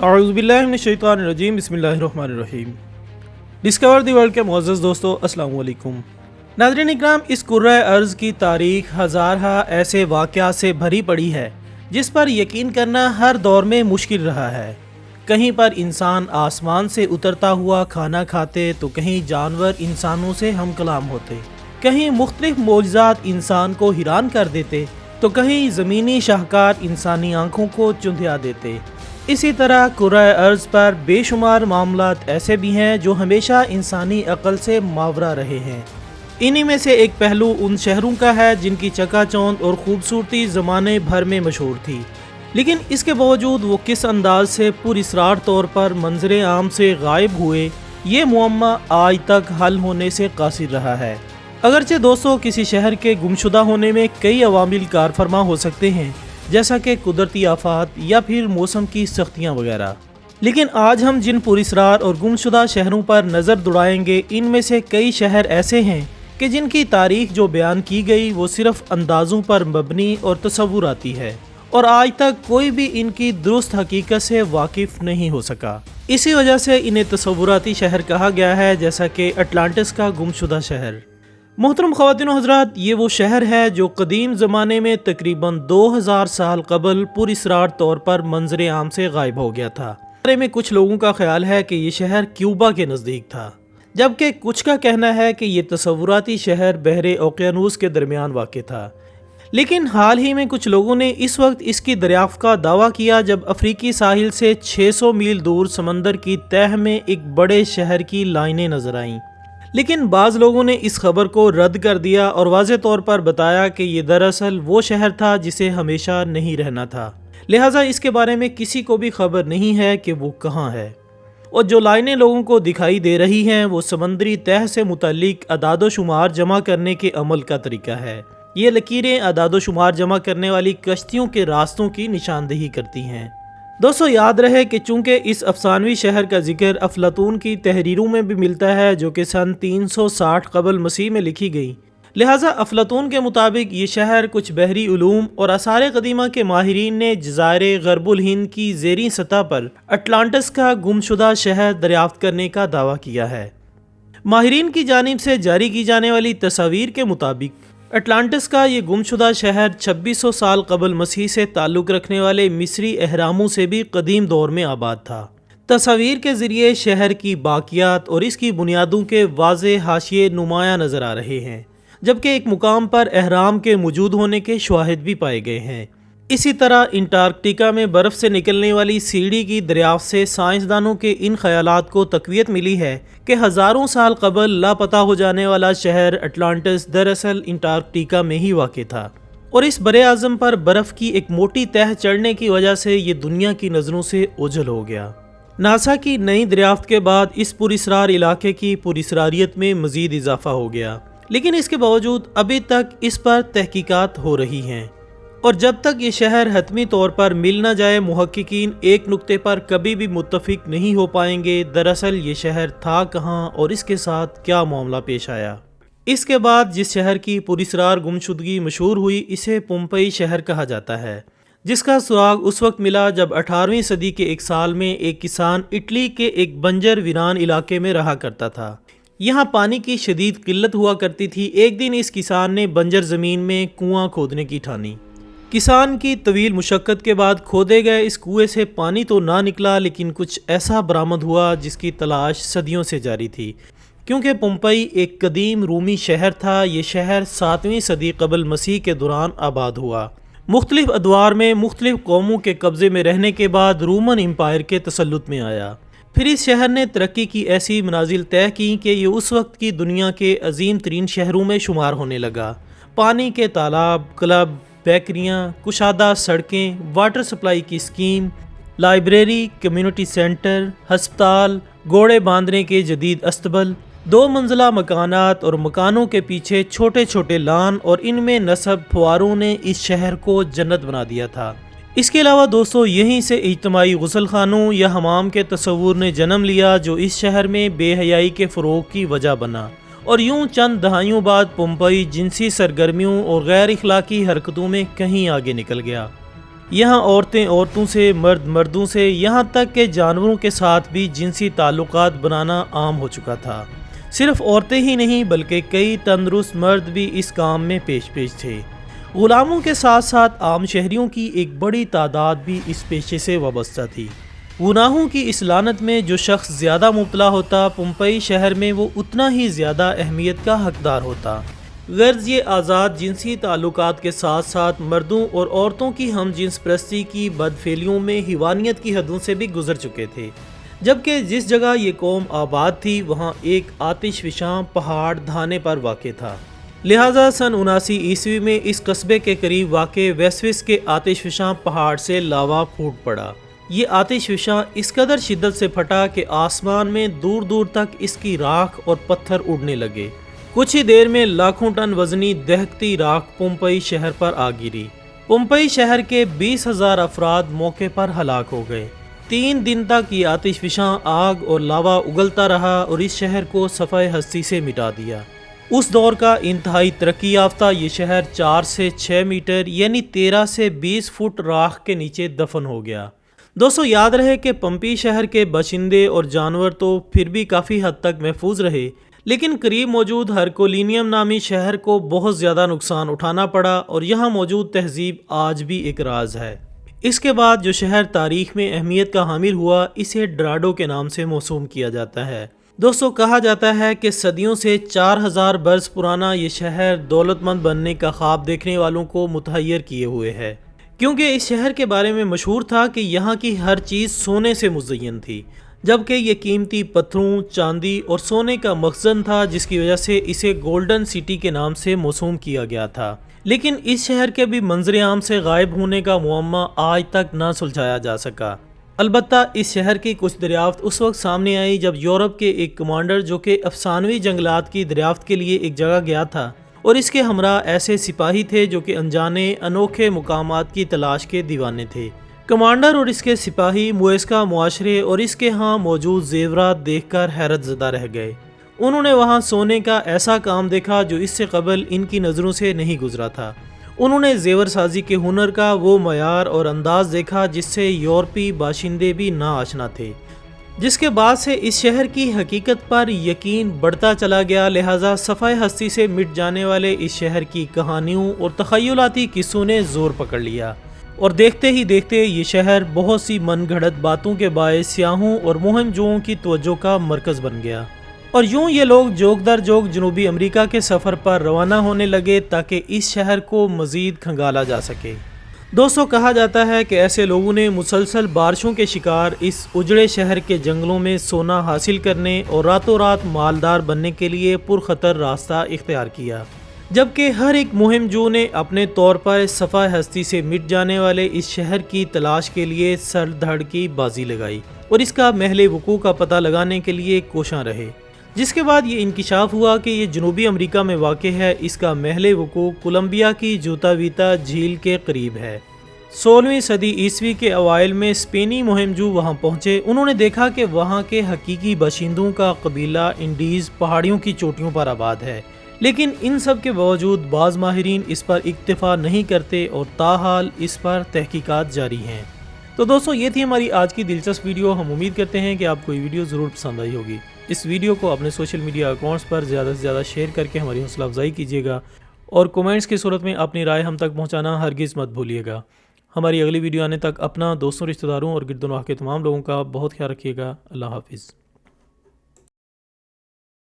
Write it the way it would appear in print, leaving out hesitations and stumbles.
اعوذ باللہ من الشیطان الرجیم، بسم اللہ الرحمن الرحیم۔ ڈسکور دی ورلڈ کے معزز دوستو، السلام علیکم۔ ناظرین اکرام، اس کرۂ ارض کی تاریخ ہزارہا ایسے واقعات سے بھری پڑی ہے جس پر یقین کرنا ہر دور میں مشکل رہا ہے۔ کہیں پر انسان آسمان سے اترتا ہوا کھانا کھاتے تو کہیں جانور انسانوں سے ہم کلام ہوتے، کہیں مختلف معجزات انسان کو حیران کر دیتے تو کہیں زمینی شاہکار انسانی آنکھوں کو چندھیا دیتے۔ اسی طرح کرۂ ارض پر بے شمار معاملات ایسے بھی ہیں جو ہمیشہ انسانی عقل سے ماورا رہے ہیں۔ انہی میں سے ایک پہلو ان شہروں کا ہے جن کی چکا چوند اور خوبصورتی زمانے بھر میں مشہور تھی، لیکن اس کے باوجود وہ کس انداز سے پراسرار طور پر منظر عام سے غائب ہوئے، یہ معمہ آج تک حل ہونے سے قاصر رہا ہے۔ اگرچہ دوستو کسی شہر کے گمشدہ ہونے میں کئی عوامل کار فرما ہو سکتے ہیں، جیسا کہ قدرتی آفات یا پھر موسم کی سختیاں وغیرہ، لیکن آج ہم جن پراسرار اور گمشدہ شہروں پر نظر دوڑائیں گے ان میں سے کئی شہر ایسے ہیں کہ جن کی تاریخ جو بیان کی گئی وہ صرف اندازوں پر مبنی اور تصوراتی ہے، اور آج تک کوئی بھی ان کی درست حقیقت سے واقف نہیں ہو سکا۔ اسی وجہ سے انہیں تصوراتی شہر کہا گیا ہے، جیسا کہ اٹلانٹس کا گمشدہ شہر۔ محترم خواتین و حضرات، یہ وہ شہر ہے جو قدیم زمانے میں تقریباً 2000 سال قبل پراسرار طور پر منظر عام سے غائب ہو گیا تھا۔ بارے میں کچھ لوگوں کا خیال ہے کہ یہ شہر کیوبا کے نزدیک تھا، جبکہ کچھ کا کہنا ہے کہ یہ تصوراتی شہر بحر اوقیانوس کے درمیان واقع تھا۔ لیکن حال ہی میں کچھ لوگوں نے اس وقت اس کی دریافت کا دعویٰ کیا جب افریقی ساحل سے 600 میل دور سمندر کی تہہ میں ایک بڑے شہر کی لائنیں نظر آئیں، لیکن بعض لوگوں نے اس خبر کو رد کر دیا اور واضح طور پر بتایا کہ یہ دراصل وہ شہر تھا جسے ہمیشہ نہیں رہنا تھا، لہٰذا اس کے بارے میں کسی کو بھی خبر نہیں ہے کہ وہ کہاں ہے۔ اور جو لائنیں لوگوں کو دکھائی دے رہی ہیں وہ سمندری تہہ سے متعلق اعداد و شمار جمع کرنے کے عمل کا طریقہ ہے۔ یہ لکیریں اعداد و شمار جمع کرنے والی کشتیوں کے راستوں کی نشاندہی کرتی ہیں۔ دوستو یاد رہے کہ چونکہ اس افسانوی شہر کا ذکر افلاطون کی تحریروں میں بھی ملتا ہے جو کہ سن 360 قبل مسیح میں لکھی گئی، لہٰذا افلاطون کے مطابق یہ شہر کچھ بحری علوم اور آثار قدیمہ کے ماہرین نے جزائر غرب الہند کی زیریں سطح پر اٹلانٹس کا گمشدہ شہر دریافت کرنے کا دعویٰ کیا ہے۔ ماہرین کی جانب سے جاری کی جانے والی تصاویر کے مطابق اٹلانٹس کا یہ گمشدہ شہر 2600 سال قبل مسیح سے تعلق رکھنے والے مصری اہراموں سے بھی قدیم دور میں آباد تھا۔ تصاویر کے ذریعے شہر کی باقیات اور اس کی بنیادوں کے واضح حاشیے نمایاں نظر آ رہے ہیں، جبکہ ایک مقام پر اہرام کے موجود ہونے کے شواہد بھی پائے گئے ہیں۔ اسی طرح انٹارکٹیکا میں برف سے نکلنے والی سیڑھی کی دریافت سے سائنسدانوں کے ان خیالات کو تقویت ملی ہے کہ ہزاروں سال قبل لاپتہ ہو جانے والا شہر اٹلانٹس دراصل انٹارکٹیکا میں ہی واقع تھا، اور اس بر اعظم پر برف کی ایک موٹی تہہ چڑھنے کی وجہ سے یہ دنیا کی نظروں سے اوجھل ہو گیا۔ ناسا کی نئی دریافت کے بعد اس پراسرار علاقے کی پراسراریت میں مزید اضافہ ہو گیا، لیکن اس کے باوجود ابھی تک اس پر تحقیقات ہو رہی ہیں، اور جب تک یہ شہر حتمی طور پر مل نہ جائے محققین ایک نقطے پر کبھی بھی متفق نہیں ہو پائیں گے دراصل یہ شہر تھا کہاں اور اس کے ساتھ کیا معاملہ پیش آیا۔ اس کے بعد جس شہر کی پراسرار گمشدگی مشہور ہوئی اسے پومپئی شہر کہا جاتا ہے، جس کا سراغ اس وقت ملا جب 18ویں صدی کے ایک سال میں ایک کسان اٹلی کے ایک بنجر ویران علاقے میں رہا کرتا تھا۔ یہاں پانی کی شدید قلت ہوا کرتی تھی۔ ایک دن اس کسان نے بنجر زمین میں کنواں کھودنے کی ٹھانی۔ کسان کی طویل مشقت کے بعد کھودے گئے اس کنویں سے پانی تو نہ نکلا، لیکن کچھ ایسا برآمد ہوا جس کی تلاش صدیوں سے جاری تھی، کیونکہ پومپئی ایک قدیم رومی شہر تھا۔ یہ شہر 7ویں صدی قبل مسیح کے دوران آباد ہوا۔ مختلف ادوار میں مختلف قوموں کے قبضے میں رہنے کے بعد رومن امپائر کے تسلط میں آیا۔ پھر اس شہر نے ترقی کی ایسی منازل طے کی کہ یہ اس وقت کی دنیا کے عظیم ترین شہروں میں شمار ہونے لگا۔ پانی کے تالاب، کلب، بیکریاں، کشادہ سڑکیں، واٹر سپلائی کی اسکیم، لائبریری، کمیونٹی سینٹر، ہسپتال، گھوڑے باندھنے کے جدید استبل، 2 منزلہ مکانات اور مکانوں کے پیچھے چھوٹے چھوٹے لان اور ان میں نصب پھواروں نے اس شہر کو جنت بنا دیا تھا۔ اس کے علاوہ دوستو یہیں سے اجتماعی غسل خانوں یا حمام کے تصور نے جنم لیا جو اس شہر میں بے حیائی کے فروغ کی وجہ بنا، اور یوں چند دہائیوں بعد پومپئی جنسی سرگرمیوں اور غیر اخلاقی حرکتوں میں کہیں آگے نکل گیا۔ یہاں عورتیں عورتوں سے، مرد مردوں سے، یہاں تک کہ جانوروں کے ساتھ بھی جنسی تعلقات بنانا عام ہو چکا تھا۔ صرف عورتیں ہی نہیں بلکہ کئی تندرست مرد بھی اس کام میں پیش تھے۔ غلاموں کے ساتھ ساتھ عام شہریوں کی ایک بڑی تعداد بھی اس پیشے سے وابستہ تھی۔ گناہوں کی اس لعنت میں جو شخص زیادہ مبتلا ہوتا، پومپئی شہر میں وہ اتنا ہی زیادہ اہمیت کا حقدار ہوتا۔ غرض یہ آزاد جنسی تعلقات کے ساتھ ساتھ مردوں اور عورتوں کی ہم جنس پرستی کی بدفعلیوں میں حیوانیت کی حدوں سے بھی گزر چکے تھے، جبکہ جس جگہ یہ قوم آباد تھی وہاں ایک آتش فشاں پہاڑ دھانے پر واقع تھا۔ لہٰذا سن 79 میں اس قصبے کے قریب واقع ویسوس کے آتش فشاں پہاڑ سے لاوا پھوٹ پڑا۔ یہ آتش فشاں اس قدر شدت سے پھٹا کہ آسمان میں دور دور تک اس کی راکھ اور پتھر اڑنے لگے۔ کچھ ہی دیر میں لاکھوں ٹن وزنی دہکتی راکھ پومپئی شہر پر آ گری۔ پومپئی شہر کے 20,000 افراد موقع پر ہلاک ہو گئے۔ 3 دن تک یہ آتش فشاں آگ اور لاوا اگلتا رہا اور اس شہر کو صفحہ ہستی سے مٹا دیا۔ اس دور کا انتہائی ترقی یافتہ یہ شہر 4 سے 6 میٹر یعنی 13 سے 20 فٹ راکھ کے نیچے دفن ہو گیا۔ دوستو یاد رہے کہ پمپئی شہر کے باشندے اور جانور تو پھر بھی کافی حد تک محفوظ رہے، لیکن قریب موجود ہرکولینیم نامی شہر کو بہت زیادہ نقصان اٹھانا پڑا اور یہاں موجود تہذیب آج بھی ایک راز ہے۔ اس کے بعد جو شہر تاریخ میں اہمیت کا حامل ہوا اسے ڈراڈو کے نام سے موسوم کیا جاتا ہے۔ دوستو کہا جاتا ہے کہ صدیوں سے 4000 برس پرانا یہ شہر دولت مند بننے کا خواب دیکھنے والوں کو متحیر کیے ہوئے ہے، کیونکہ اس شہر کے بارے میں مشہور تھا کہ یہاں کی ہر چیز سونے سے مزین تھی، جبکہ یہ قیمتی پتھروں، چاندی اور سونے کا مخزن تھا، جس کی وجہ سے اسے گولڈن سٹی کے نام سے موسوم کیا گیا تھا۔ لیکن اس شہر کے بھی منظر عام سے غائب ہونے کا معمہ آج تک نہ سلجھایا جا سکا۔ البتہ اس شہر کی کچھ دریافت اس وقت سامنے آئی جب یورپ کے ایک کمانڈر جو کہ افسانوی جنگلات کی دریافت کے لیے ایک جگہ گیا تھا اور اس کے ہمراہ ایسے سپاہی تھے جو کہ انجانے انوکھے مقامات کی تلاش کے دیوانے تھے۔ کمانڈر اور اس کے سپاہی مویسکا معاشرے اور اس کے ہاں موجود زیورات دیکھ کر حیرت زدہ رہ گئے۔ انہوں نے وہاں سونے کا ایسا کام دیکھا جو اس سے قبل ان کی نظروں سے نہیں گزرا تھا۔ انہوں نے زیور سازی کے ہنر کا وہ معیار اور انداز دیکھا جس سے یورپی باشندے بھی نا آشنا تھے، جس کے بعد سے اس شہر کی حقیقت پر یقین بڑھتا چلا گیا۔ لہٰذا صفحہ ہستی سے مٹ جانے والے اس شہر کی کہانیوں اور تخیلاتی قصوں نے زور پکڑ لیا، اور دیکھتے ہی دیکھتے یہ شہر بہت سی من گھڑت باتوں کے باعث سیاحوں اور مہم جوؤں کی توجہ کا مرکز بن گیا، اور یوں یہ لوگ جوک در جوک جنوبی امریکہ کے سفر پر روانہ ہونے لگے تاکہ اس شہر کو مزید کھنگالا جا سکے۔ دوستو کہا جاتا ہے کہ ایسے لوگوں نے مسلسل بارشوں کے شکار اس اجڑے شہر کے جنگلوں میں سونا حاصل کرنے اور راتوں رات مالدار بننے کے لیے پرخطر راستہ اختیار کیا، جبکہ ہر ایک مہم جو نے اپنے طور پر صفحہ ہستی سے مٹ جانے والے اس شہر کی تلاش کے لیے سر دھڑ کی بازی لگائی اور اس کا محل وقوع کا پتہ لگانے کے لیے کوشاں رہے، جس کے بعد یہ انکشاف ہوا کہ یہ جنوبی امریکہ میں واقع ہے۔ اس کا محل وقوع کولمبیا کی جوتا ویتا جھیل کے قریب ہے۔ 16ویں صدی عیسوی کے اوائل میں اسپینی مہم جو وہاں پہنچے، انہوں نے دیکھا کہ وہاں کے حقیقی باشندوں کا قبیلہ انڈیز پہاڑیوں کی چوٹیوں پر آباد ہے، لیکن ان سب کے باوجود بعض ماہرین اس پر اکتفا نہیں کرتے اور تاحال اس پر تحقیقات جاری ہیں۔ تو دوستو یہ تھی ہماری آج کی دلچسپ ویڈیو۔ ہم امید کرتے ہیں کہ آپ کو یہ ویڈیو ضرور پسند آئی ہوگی۔ اس ویڈیو کو اپنے سوشل میڈیا اکاؤنٹس پر زیادہ سے زیادہ شیئر کر کے ہماری حوصلہ افزائی کیجیے گا، اور کومنٹس کی صورت میں اپنی رائے ہم تک پہنچانا ہرگز مت بھولیے گا۔ ہماری اگلی ویڈیو آنے تک اپنا، دوستوں، رشتہ داروں اور گرد و نواح کے تمام لوگوں کا بہت خیال رکھیے گا۔ اللہ حافظ۔